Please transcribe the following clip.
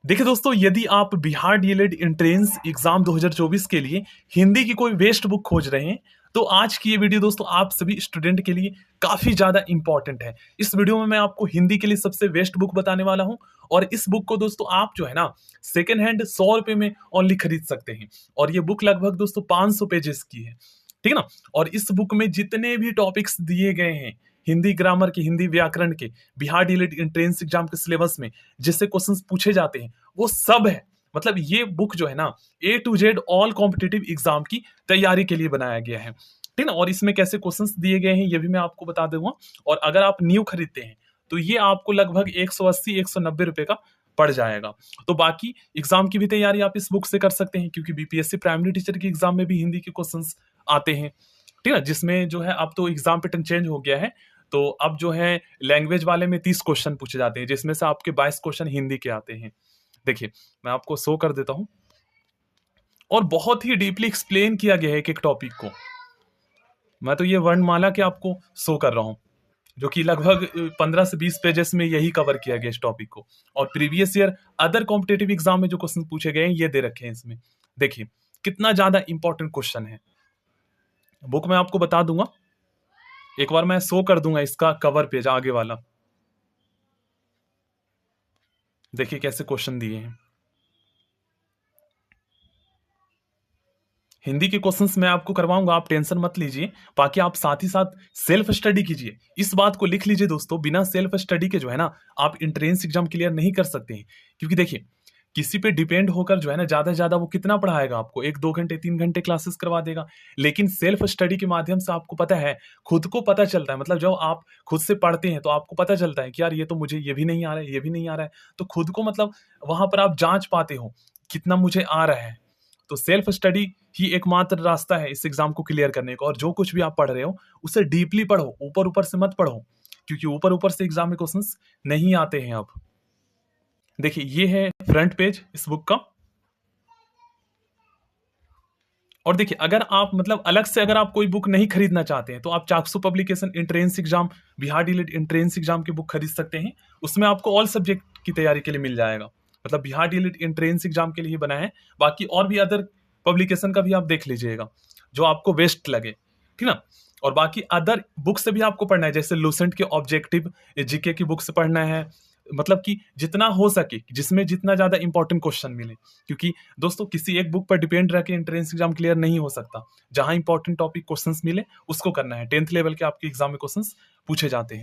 देखिए दोस्तों, यदि आप बिहार डीएलएड एंट्रेंस एग्जाम 2024 के लिए हिंदी की कोई वेस्ट बुक खोज रहे हैं, तो आज की ये वीडियो दोस्तों आप सभी स्टूडेंट के लिए काफी ज्यादा इंपॉर्टेंट है। इस वीडियो में मैं आपको हिंदी के लिए सबसे बेस्ट बुक बताने वाला हूं, और इस बुक को दोस्तों आप जो है ना सेकेंड हैंड 100 रुपए में ओनली खरीद सकते हैं। और ये बुक लगभग दोस्तों 500 पेजेस की है, ठीक है ना। और इस बुक में जितने भी टॉपिक्स दिए गए हैं हिंदी ग्रामर के, हिंदी व्याकरण के, बिहार डीएलएड एंट्रेंस एग्जाम के सिलेबस में जिससे क्वेश्चंस पूछे जाते हैं, वो सब है। मतलब ये बुक जो है ना A to Z all competitive exam की तैयारी के लिए बनाया गया है, ठीक ना। और इसमें कैसे क्वेश्चंस दिए गए हैं ये भी मैं आपको बता दूंगा। और अगर आप न्यू खरीदते हैं तो ये आपको लगभग 180-190 रुपए का पड़ जाएगा। तो बाकी एग्जाम की भी तैयारी आप इस बुक से कर सकते हैं, क्योंकि बीपीएससी प्राइमरी टीचर के एग्जाम में भी हिंदी के क्वेश्चंस आते हैं, ठीक है। जिसमें जो है अब तो एग्जाम पैटर्न चेंज हो गया है, तो अब जो है लैंग्वेज वाले में 30 क्वेश्चन पूछे जाते हैं, जिसमें से आपके 22 क्वेश्चन हिंदी के आते हैं। देखिए मैं आपको शो कर देता हूं, और बहुत ही डीपली एक्सप्लेन किया गया है एक एक टॉपिक को। मैं तो ये वर्णमाला के आपको शो कर रहा हूं, जो कि लगभग 15 से 20 पेजेस में यही कवर किया गया इस टॉपिक को। और previous year other competitive exam में जो क्वेश्चन पूछे गए हैं ये दे रखे हैं इसमें। देखिए कितना ज्यादा इंपॉर्टेंट क्वेश्चन है। बुक मैं आपको बता दूंगा, एक बार मैं शो कर दूंगा इसका कवर पेज आगे वाला। देखिए कैसे क्वेश्चन दिए हैं। हिंदी के क्वेश्चंस मैं आपको करवाऊंगा, आप टेंशन मत लीजिए। बाकी आप साथ ही साथ सेल्फ स्टडी कीजिए। इस बात को लिख लीजिए दोस्तों, बिना सेल्फ स्टडी के जो है ना आप एंट्रेंस एग्जाम क्लियर नहीं कर सकते हैं। क्योंकि देखिए किसी पे डिपेंड होकर जो है ना ज्यादा से ज्यादा वो कितना पढ़ाएगा आपको, 1-2 घंटे 3 घंटे क्लासेस करवा देगा। लेकिन सेल्फ स्टडी के माध्यम से आपको पता है, खुद को पता चलता है। मतलब जब आप खुद से पढ़ते हैं तो आपको पता चलता है कि यार ये तो मुझे ये भी नहीं आ रहा है, ये भी नहीं आ रहा है। तो खुद को मतलब वहां पर आप जांच पाते हो कितना मुझे आ रहा है। तो सेल्फ स्टडी ही एकमात्र रास्ता है इस एग्जाम को क्लियर करने का। और जो कुछ भी आप पढ़ रहे हो उसे डीपली पढ़ो, ऊपर ऊपर से मत पढ़ो, क्योंकि ऊपर ऊपर से एग्जाम में क्वेश्चंस नहीं आते हैं। अब देखिए ये है फ्रंट पेज इस बुक का। और देखिए अगर आप मतलब अलग से अगर आप कोई बुक नहीं खरीदना चाहते हैं तो आप Chaksu publication entrance exam, Bihar DElEd entrance exam की बुक खरीद सकते हैं। उसमें आपको ऑल सब्जेक्ट की तैयारी के लिए मिल जाएगा। मतलब बिहार डीएलएड एंट्रेंस एग्जाम के लिए बनाया है। बाकी और भी अदर पब्लिकेशन का भी आप देख लीजिएगा जो आपको बेस्ट लगे, ठीक ना। और बाकी अदर बुक से भी आपको पढ़ना है, जैसे लूसेंट के ऑब्जेक्टिव जीके की बुक से पढ़ना है। मतलब कि जितना हो सके, जिसमें जितना ज्यादा इंपॉर्टेंट क्वेश्चन मिले। क्योंकि दोस्तों किसी एक बुक पर डिपेंड रह के एंट्रेंस एग्जाम क्लियर नहीं हो सकता। जहां इंपॉर्टेंट टॉपिक क्वेश्चंस मिले उसको करना है। 10th लेवल के आपके एग्जाम में क्वेश्चंस पूछे जाते हैं।